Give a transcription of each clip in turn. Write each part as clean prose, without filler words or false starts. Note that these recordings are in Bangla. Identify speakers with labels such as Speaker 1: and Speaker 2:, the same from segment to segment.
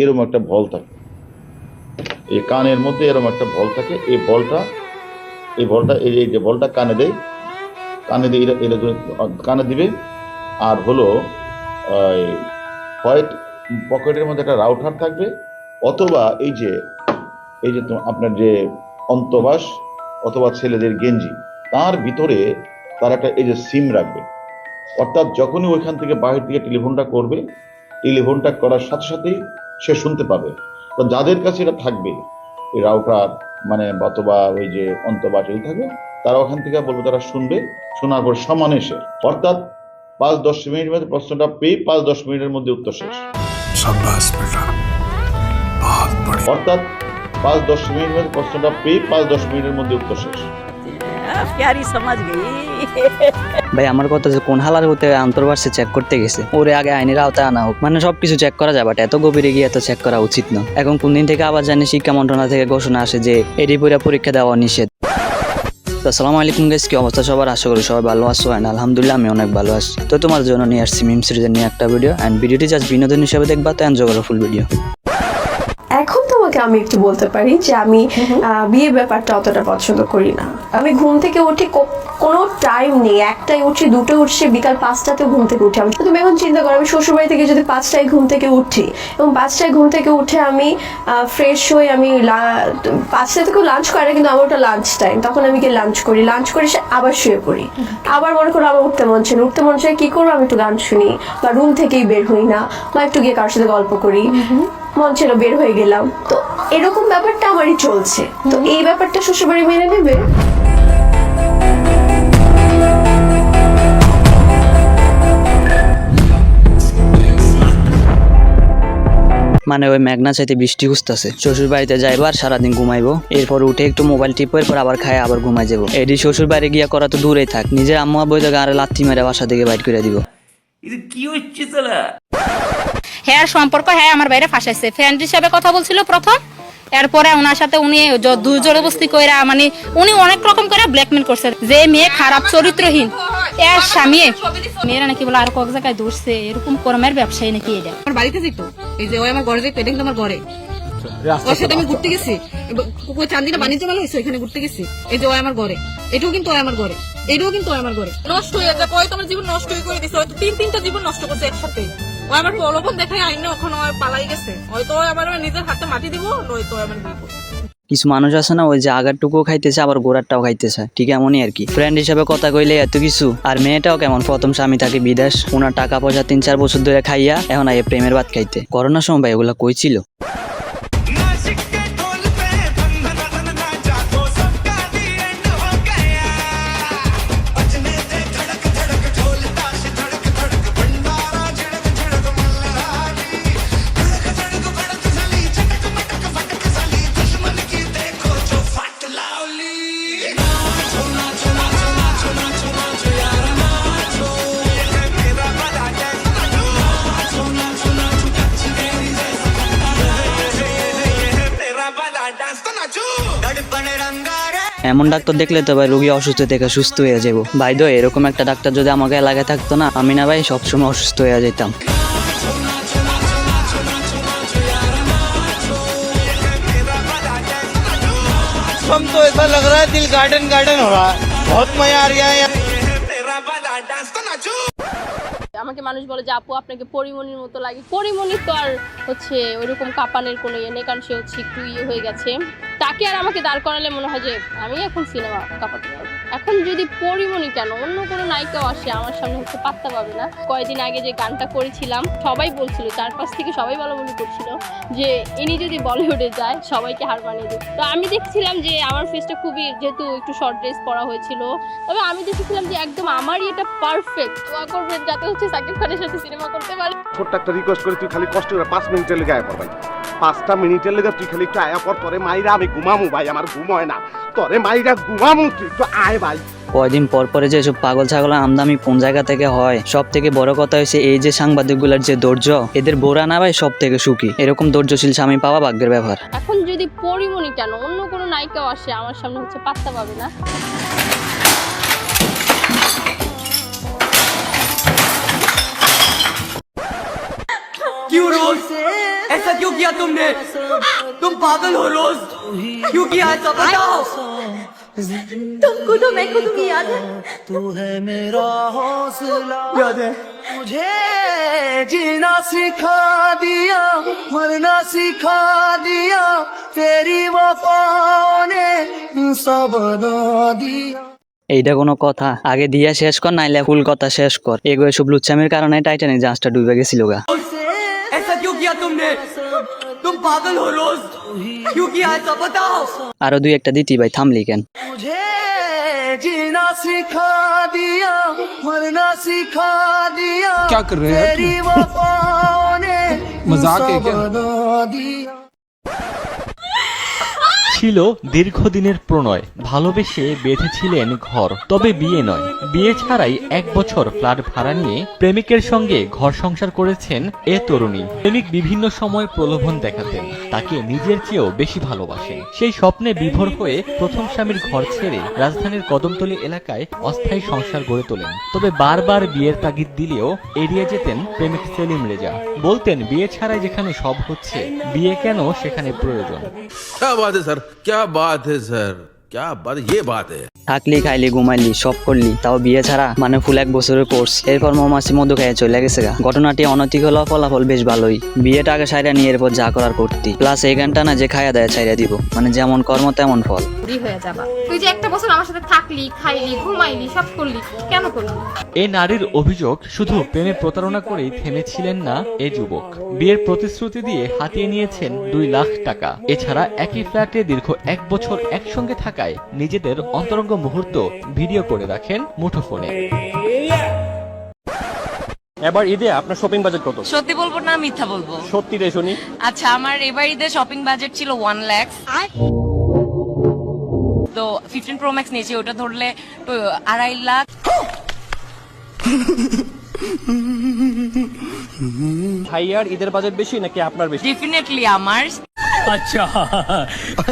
Speaker 1: এরকম একটা বল থাকে, এই কানের মধ্যে এরকম একটা বল থাকে। এই বলটা এই যে বলটা কানে দেয়, কানে দিয়ে কানে দিবে। আর হলো হোয়াইট পকেটের মধ্যে একটা রাউটার থাকবে, অথবা এই যে আপনার যে অন্তবাস অথবা ছেলেদের গেঞ্জি, তার ভিতরে তার একটা এই যে সিম রাখবে। অর্থাৎ যখনই ওইখান থেকে বাহির থেকে টেলিফোনটা করবে, টেলিফোনটা করার সাথে সাথেই সে শুনতে পাবে। তো যাদের কাছে এটা থাকবে, এই রাউটার মানে অথবা ওই যে অন্তবাস এগুলো থাকবে, তারা ওখান থেকে বলবো, তারা শুনবে, শোনার পর সমানে শেষ। অর্থাৎ 5-10 মিনিটের মধ্যে প্রশ্নটা পেয়ে 5-10 মিনিটের মধ্যে উত্তর শেষ। অর্থাৎ 5-10 মিনিটের মধ্যে প্রশ্নটা পেয়ে 5-10 মিনিটের মধ্যে উত্তর শেষ।
Speaker 2: প্যারি সমাজ গই
Speaker 3: ভাই আমার কথা যে কোন হালার হতে আন্তর্বাসে চেক করতে গেছে, ওরে আগে আইনের আওতায় আনা হোক। মানে সবকিছু চেক করা যায়, বাট এত গভীরে গিয়ে এত চেক করা উচিত না। এখন কোন দিন থেকে আবার জানি শিক্ষা মন্ত্রণালয় থেকে ঘোষণা আসে যে এডি পরীক্ষা দেওয়া নিষেধ। আসসালামু আলাইকুম গাইস, কি অবস্থা সবার? আশা করি সবাই ভালো আছো। এন্ড আলহামদুলিল্লাহ আমি অনেক ভালো আছি। তো তোমার জন্য নিয়ে আসছি মিম সিরিজের নিয়ে একটা ভিডিও, এন্ড ভিডিওটি জাস্ট বিনোদন হিসেবে দেখবা, তো এনজয় করো ফুল ভিডিও।
Speaker 4: এখন তোমাকে আমি একটু বলতে পারি যে আমি বিয়ে ব্যাপারটা অতটা পছন্দ করি না। আমি ঘুম থেকে উঠি, কোনো টাইম নেই, একটাই উঠছি, দুটো উঠছি, বিকাল 5টাতেও ঘুম থেকে উঠি। আমি তুমি এখন চিন্তা করো, আমি শ্বশুরবাড়ি থেকে যদি 5টায় ঘুম থেকে উঠি এবং 5টায় ঘুম থেকে উঠে আমি ফ্রেশ হই, আমি 5টা থেকেও লাঞ্চ করে, কিন্তু আমার ওটা লাঞ্চ টাইম, তখন আমি গিয়ে লাঞ্চ করি, লাঞ্চ করে সে আবার শুয়ে পড়ি। আবার মনে করো আমার উঠতে মন চায় কি করবো, আমি একটু গান শুনি, বা রুম থেকেই বের হই না, বা একটু গিয়ে কারোর সাথে গল্প করি, মন ছিল বের হয়ে গেলাম। তো এরকম ব্যাপারটা আমারই চলছে। তো এই ব্যাপারটা শ্বশুরবাড়ি মেনে নেবে?
Speaker 3: মানে ওই মেঘনা চাইতে বৃষ্টি খুঁজতেছে, শ্বশুর বাড়িতে যাইবার সারাদিন ঘুমাইবো, এরপর উঠে একটু মোবাইল টিপো, এরপর আবার খায় আবার ঘুমাই যাবো। এডি শ্বশুর বাড়ি গিয়া করা তো দূরেই থাক, নিজের আম্মু আব্বু তো গাঁরে লাথি মেরে বাসা থেকে বাইর করে দিব।
Speaker 5: হ্যাঁ সম্পর্ক, হ্যাঁ আমার বাইরে ফাঁসাইছে, ফ্রেন্ড হিসাবে কথা বলছিল প্রথম, এরপরে ওনার সাথে উনি জোরবস্তি কইরা, মানে উনি অনেক রকম করে ব্ল্যাকমেল করছে যে মেয়ে খারাপ চরিত্রহীন, এর স্বামী মেয়েরা নাকি বলে আর কয়েক জায়গায় ধরছে, এরকম কর্মের ব্যবসায়ী নাকি এটা।
Speaker 6: আমার বাড়িতে যেত, এই যে ওই আমার ঘরে যেত, এটা কিন্তু আমার ঘরে, ওর সাথে আমি ঘুরতে গেছি, চান্দিনা বাণিজ্য মেলা হয়েছে, ওইখানে ঘুরতে গেছি, এই যে ওই আমার ঘরে, এটাও কিন্তু ওই আমার ঘরে, এটাও কিন্তু ওই আমার ঘরে। নষ্ট হয়ে যায়, হয়তো আমার জীবন নষ্ট করে দিচ্ছে, হয়তো 3-3টা জীবন নষ্ট করছে একসাথে। ও আমার প্রলোভন দেখায় আইনে ওখানে পালাই গেছে, হয়তো আমার নিজের হাতে মাটি দিব, নয়তো আমার
Speaker 3: কিছু মানুষ আছে না, ওই যে আগারটুকুও খাইতেছে আবার গোড়ারটাও খাইতেছে, ঠিক এমনই আর কি। ফ্রেন্ড হিসাবে কথা কইলে এত কিছু, আর মেয়েটাও কেমন, প্রথম স্বামী থাকে বিদেশ, ওনার টাকা পয়সা 3-4 বছর ধরে খাইয়া এখন আইয়ে প্রেমের ভাত খাইতে। করোনার সময় ভাই এগুলা কই ছিল? এমন ডাক্তার দেখলে তো ভাই রোগী অসুস্থ থেকে সুস্থ হয়ে যাবো। ভাই দো এরকম একটা ডাক্তার যদি আমাকে এলাকায় থাকতো না, আমি না ভাই সবসময় অসুস্থ হয়ে যেতাম।
Speaker 7: तो ऐसा लग रहा है दिल गार्डन गार्डन हो रहा है, बहुत मजा आ रहा है।
Speaker 8: আমাকে মানুষ বলে যে আপু আপনাকে পরিমণির মতো লাগে। পরিমণি তো আর হচ্ছে ওইরকম কাঁপানের কোনো ইয়ে নেই, কারণ সে হচ্ছে একটু ইয়ে হয়ে গেছে। তাকে আর আমাকে দাঁড় করালে মনে হয় যে আমি এখন সিনেমা কাঁপাতে পারবো। এখন যদি পরিমণি কেন অন্য কোনো নায়িকাও আসে আমার সামনে, হচ্ছে পাত্তা পাবে না। কয়েকদিন আগে যে গানটা করেছিলাম সবাই বলছিল, চারপাশ থেকে সবাই বলাবলি করছিল যে ইনি যদি বলিউডে যায় সবাইকে হার মানিয়ে দেবে। তো আমি দেখছিলাম যে আমার ফেসটা খুবই, যেহেতু একটু শর্ট ড্রেস পরা হয়েছিল, তবে আমি দেখেছিলাম যে একদম আমারই এটা পারফেক্ট। দোয়া করবেন যাতে হচ্ছে সাকিব খানের সাথে সিনেমা করতে পারি।
Speaker 9: ছোট্ট একটা রিকোয়েস্ট করে, তুই খালি কষ্ট করে 5 মিনিটের লেগে আয়া পর ভাই, 5টা মিনিটের লেগে তুই খালি একটু আয়া পর, তোরে মাইরা আমি ঘুমামু ভাই, আমার ঘুম হয় না, তোরে মাইরা ঘুমামু, তুই একটু আয় ভাই।
Speaker 3: কয়দিন পর পরে যে সব পাগল ছাগলের আমদামি কোন জায়গা থেকে হয়। সব থেকে বড় কথা হয়েছে এই যে সাংবাদিক গুলার যে ধৈর্য, এদের বোরা না ভাই সব থেকে সুখী। এরকম ধৈর্যশীল স্বামী পাওয়া ভাগ্যের ব্যাপার।
Speaker 8: এখন যদি পরিমণি কেন অন্য কোনো নায়িকাও আসে আমার সামনে, হচ্ছে পাত্তা পাবে না।
Speaker 7: ऐसा क्यों किया तुमने? तुम पागल हो रोज, क्यों किया ऐसा बताओ?
Speaker 4: तुमको तो मैं को तुम्हें याद है?
Speaker 7: याद है?
Speaker 10: मुझे जीना सिखा दिया, मरना सिखा दिया, तेरी वफाओं ने सब बना दिया।
Speaker 3: এইটা কোনো কথা? আগে দিয়া শেষ কর, নাইলে ফুল কথা শেষ কর। এগুলো সব লুচ্চামির কারণে টাইটানিক জাহাজটা ডুবে গেছিল গা।
Speaker 7: ऐसा क्यों किया तुमने? तुम पागल हो रोज, क्यों किया ऐसा बताओ?
Speaker 3: আরো দুই একটা দিতি ভাই, থামলি কেন?
Speaker 10: मुझे जीना सिखा दिया, मरना सिखा दिया, क्या कर रहे हैं तेरी वफाओं ने मजाक है क्या बना दिया।
Speaker 11: ছিল দীর্ঘদিনের প্রণয়, ভালোবেসে বেঁধেছিলেন ঘর, তবে বিয়ে নয়। বিয়ে ছাড়াই 1 বছর ফ্ল্যাট ভাড়া নিয়ে প্রেমিকের সঙ্গে ঘর সংসার করেছেন এ তরুণী। প্রেমিক বিভিন্ন সময় প্রলোভন দেখাতেন, তাকে নিজের চেয়েও বেশি ভালোবাসেন। সেই স্বপ্নে বিভোর হয়ে প্রথম স্বামীর ঘর ছেড়ে রাজধানীর কদমতলী এলাকায় অস্থায়ী সংসার গড়ে তোলেন। তবে বারবার বিয়ের তাগিদ দিলেও এড়িয়ে যেতেন প্রেমিক সেলিম রেজা। বলতেন বিয়ে ছাড়াই যেখানে সব হচ্ছে, বিয়ে কেন সেখানে প্রয়োজন।
Speaker 12: क्या बात है सर, क्या बात है सर, क्या बात, ये बात है।
Speaker 3: থাকলি খাইলি ঘুমাইলি সব করলি, তাও বিয়ে ছাড়া মানে ফুল 1 বছরের কোর্স। এরপর মৌমাছি মধু খেয়ে চলে গেছে গা। ঘটনাটি অনৈতিক হলো, ফলাফল বেশ ভালোই। বিয়েটা আগে সাইরা নিয়ে এরপর যা করার করতি, প্লাস এই গানটা না যে খাইয়া দেয় ছাইরা দিব, মানে যেমন কর্ম তেমন ফল।
Speaker 5: হয়ে যাবা তুই যে 1 বছর আমার সাথে থাকলি, খাইলি, ঘুমাইলি, সব করলি, কেন করলি?
Speaker 11: এই নারীর অভিযোগ, শুধু প্রেমে প্রতারণা করেই থেমেছিলেন না এ যুবক। বিয়ের প্রতিশ্রুতি দিয়ে হাতিয়ে নিয়েছেন 2 লাখ টাকা। এছাড়া একই ফ্ল্যাটে দীর্ঘ 1 বছর একসঙ্গে থাকায় নিজেদের অন্তরঙ্গ মুহূর্ত ভিডিও করে রাখেন মুঠোফোনে।
Speaker 13: এবার ঈদে আপনার শপিং বাজেট কত?
Speaker 6: সত্যি বলবো না মিথ্যা বলবো?
Speaker 13: সত্যি রে শুনি।
Speaker 6: আচ্ছা, আমার এবার ঈদের শপিং বাজেট ছিল 1 লাখ। তো 15 প্রো ম্যাক্স নিয়েছি, ওটা ধরলে তো 2.5 লাখ।
Speaker 13: ভাইয়ার ঈদের বাজেট বেশি নাকি আপনার বেশি?
Speaker 6: ডেফিনেটলি আমার।
Speaker 13: আচ্ছা,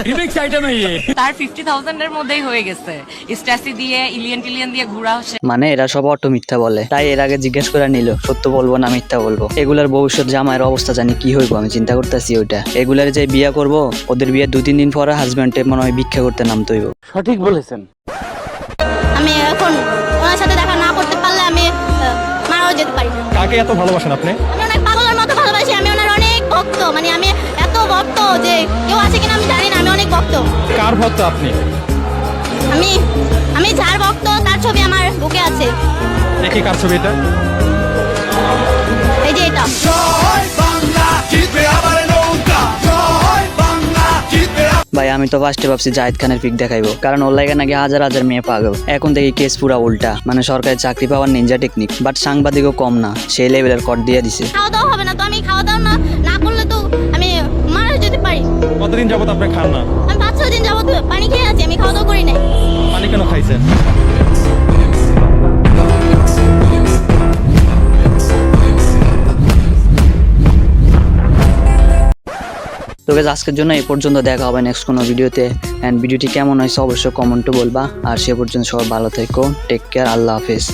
Speaker 13: রিমিক্স আইটেম এই
Speaker 6: তার 50,000 এর মধ্যেই হয়ে গেছে। স্ট্যাসি দিয়ে, ইলিয়ান দিয়ে ঘোরা হচ্ছে।
Speaker 3: মানে এরা সব অটো মিথ্যা বলে, তাই এর আগে জিজ্ঞেস করে নিল সত্য বলবো না মিথ্যা বলবো। এগুলার ভবিষ্যৎ জামাইয়ের অবস্থা জানি কি হইব, আমি চিন্তা করতেছি ওইটা। এগুলার যে বিয়ে করব, ওদের বিয়ে 2-3 দিন পরে হাজবেন্ডে মনে হয় ভিক্ষা করতে নামতে হইব।
Speaker 13: সঠিক বলেছেন।
Speaker 5: আমি এখন ওনার সাথে দেখা না করতে পারলে আমি মারাও যেতে পারি না।
Speaker 13: কাকে এত ভালোবাসেন আপনি?
Speaker 5: আমি অনেক পাগলের মতো ভালোবাসি, আমি ওনার অনেক ভক্ত, মানে আমি এত ভক্ত যে কেউ আছে কিনা আমি জানি না, আমি অনেক ভক্ত।
Speaker 13: কার ভক্ত আপনি?
Speaker 5: আমি যার ভক্ত তার ছবি আমার বুকে আছে।
Speaker 13: দেখি কার ছবি এটা?
Speaker 5: এই যে এটা।
Speaker 3: ভাই আমি তো ফার্স্টে ভাবছি জাহিদ খানের পিক দেখাইবো, কারণ ওর লাগে নাকি হাজার হাজার মেয়ে পাগল। এখন দেখি কেস পুরা উল্টা, মানে সরকারি চাকরি পাওয়ার নিনজা টেকনিক। বাট সাংবাদিকও কম না, সেই লেভেলের কট দিয়ে দিছে।
Speaker 5: খাওয়া দাওয়া হবে না তো, আমি খাওয়া দাওয়া না করলে তো আমি মারা যেতে পারি।
Speaker 13: কতদিন যাবত আপনি খান না?
Speaker 5: আমি 5-6 দিন যাবত পানি খেয়ে আছি, আমি খাওয়া দাওয়া করি নাই।
Speaker 13: পানি কেন খাইছেন?
Speaker 3: তো গাইস আজকের জন্য এই পর্যন্ত, দেখা হবে নেক্সট কোনো ভিডিওতে। এন্ড ভিডিওটি কেমন হয়েছে অবশ্যই কমেন্টে বলবা। আর সে পর্যন্ত সবাই ভালো থেকো, টেক কেয়ার, আল্লাহ হাফেজ।